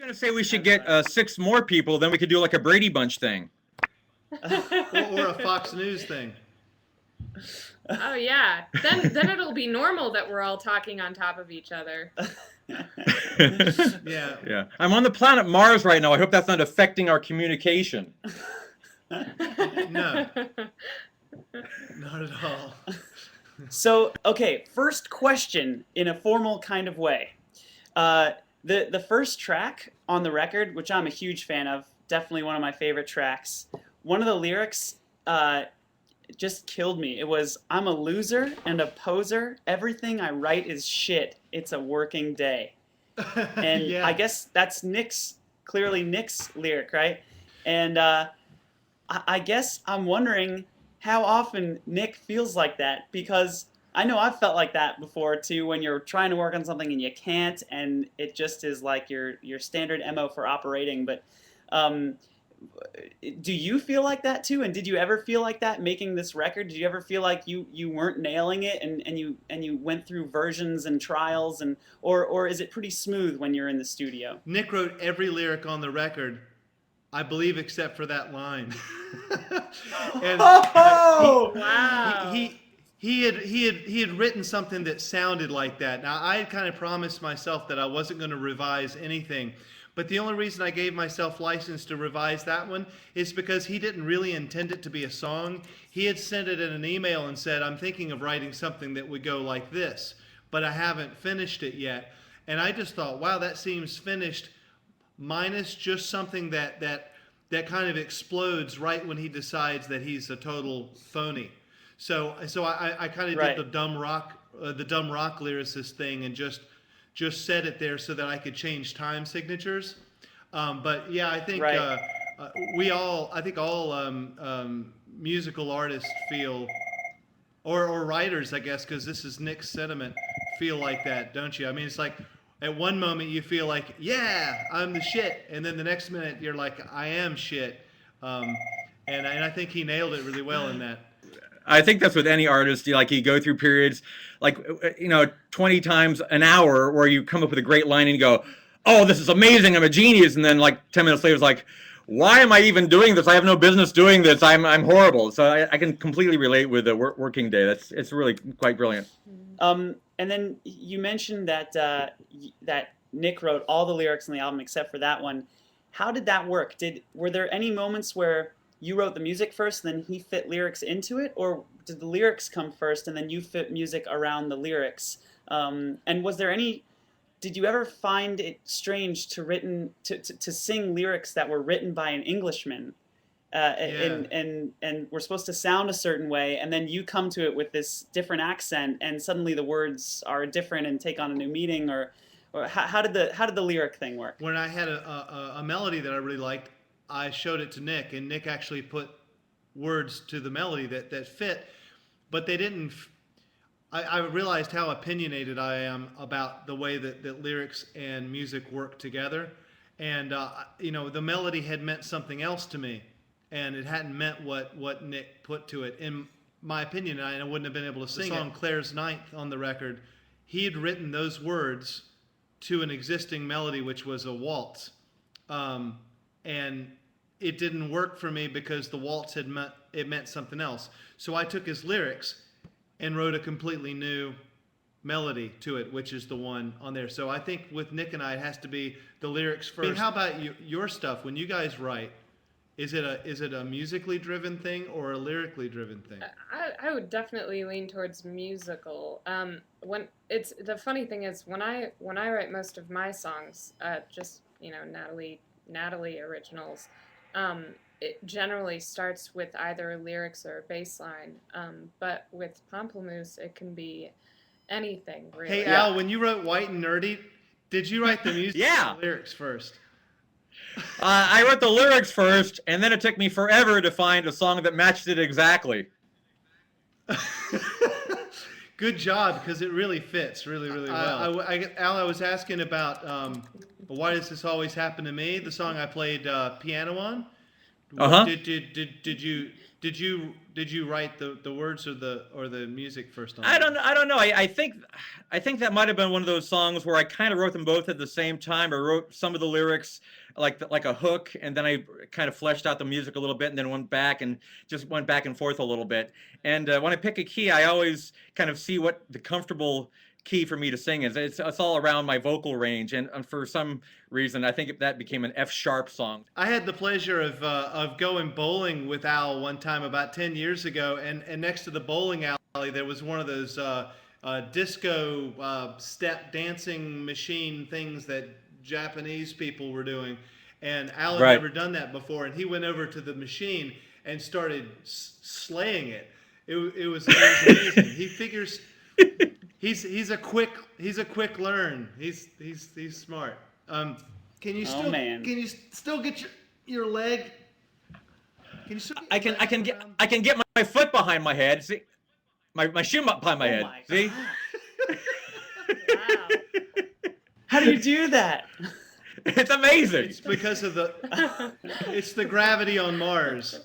gonna say we should get 6 more people, then we could do like a Brady Bunch thing. or a Fox News thing. Oh yeah, then it'll be normal that we're all talking on top of each other. Yeah. Yeah. I'm on the planet Mars right now. I hope that's not affecting our communication. No, not at all. So, okay, first question in a formal kind of way. The first track on the record, which I'm a huge fan of, definitely one of my favorite tracks. One of the lyrics just killed me. It was, "I'm a loser and a poser. Everything I write is shit. It's a working day." And Yeah. I guess that's clearly Nick's lyric, right? And I guess I'm wondering how often Nick feels like that, because I know I've felt like that before too, when you're trying to work on something and you can't, and it just is like your standard MO for operating. But do you feel like that too? And did you ever feel like that making this record? Did you ever feel like you weren't nailing it, and you went through versions and trials, and or is it pretty smooth when you're in the studio? Nick wrote every lyric on the record, I believe, except for that line. And Wow. he had written something that sounded like that. Now, I had kind of promised myself that I wasn't going to revise anything. But the only reason I gave myself license to revise that one is because he didn't really intend it to be a song. He had sent it in an email and said, "I'm thinking of writing something that would go like this, but I haven't finished it yet." And I just thought, wow, that seems finished, minus just something that kind of explodes right when he decides that he's a total phony. So I kind of Right. did the dumb rock lyricist thing and just set it there so that I could change time signatures. But yeah, I think Right. I think all musical artists feel, or writers, I guess, because this is Nick's sentiment, feel like that, don't you? I mean, it's like at one moment you feel like, yeah, I'm the shit, and then the next minute you're like, I am shit. And I think he nailed it really well in that. I think that's with any artist. You go through periods, 20 times an hour, where you come up with a great line and you go, "Oh, this is amazing! I'm a genius!" And then, 10 minutes later, it's like, "Why am I even doing this? I have no business doing this. I'm horrible." So I can completely relate with the working day. It's really quite brilliant. And then you mentioned that that Nick wrote all the lyrics on the album except for that one. How did that work? Were there any moments where you wrote the music first, and then he fit lyrics into it, or did the lyrics come first and then you fit music around the lyrics? And did you ever find it strange to sing lyrics that were written by an Englishman, and we're supposed to sound a certain way, and then you come to it with this different accent, and suddenly the words are different and take on a new meaning, or how did the lyric thing work? When I had a melody that I really liked, I showed it to Nick, and Nick actually put words to the melody that fit, but they didn't. I realized how opinionated I am about the way that lyrics and music work together, and the melody had meant something else to me, and it hadn't meant what Nick put to it. In my opinion, I wouldn't have been able to sing the song Claire's Ninth on the record. He had written those words to an existing melody, which was a waltz, and it didn't work for me because the waltz meant something else. So I took his lyrics and wrote a completely new melody to it, which is the one on there. So I think with Nick and I, it has to be the lyrics first. I mean, how about your stuff? When you guys write, is it a musically driven thing or a lyrically driven thing? I would definitely lean towards musical. The funny thing is when I write most of my songs, just Natalie originals, it generally starts with either lyrics or a bass line. But with Pomplamoose, it can be anything, really. Hey, Al, when you wrote White and Nerdy, did you write the music Yeah. or the lyrics first? I wrote the lyrics first, and then it took me forever to find a song that matched it exactly. Good job, because it really fits really, really well. Al, I was asking about Why Does This Always Happen to Me, the song I played piano on. Uh-huh. Did Did you write the words or the music first on I that? don't know. I think that might have been one of those songs where I kind of wrote them both at the same time. I wrote some of the lyrics like a hook, and then I kind of fleshed out the music a little bit, and then went back and just went back and forth a little bit. And when I pick a key, I always kind of see what the comfortable key for me to sing is. It's all around my vocal range, and for some reason, I think that became an F sharp song. I had the pleasure of going bowling with Al one time about 10 years ago, and next to the bowling alley there was one of those disco step dancing machine things that Japanese people were doing, and Al had Right. never done that before, and he went over to the machine and started slaying it. It was amazing. He figures he's a quick learn. He's smart. Can you still man. can you still get your leg? Can you still get I your can leg around? I can get my foot behind my head. See, my shoe behind my Oh head. my See. God. Wow. How do you do that? It's amazing. It's because of it's the gravity on Mars.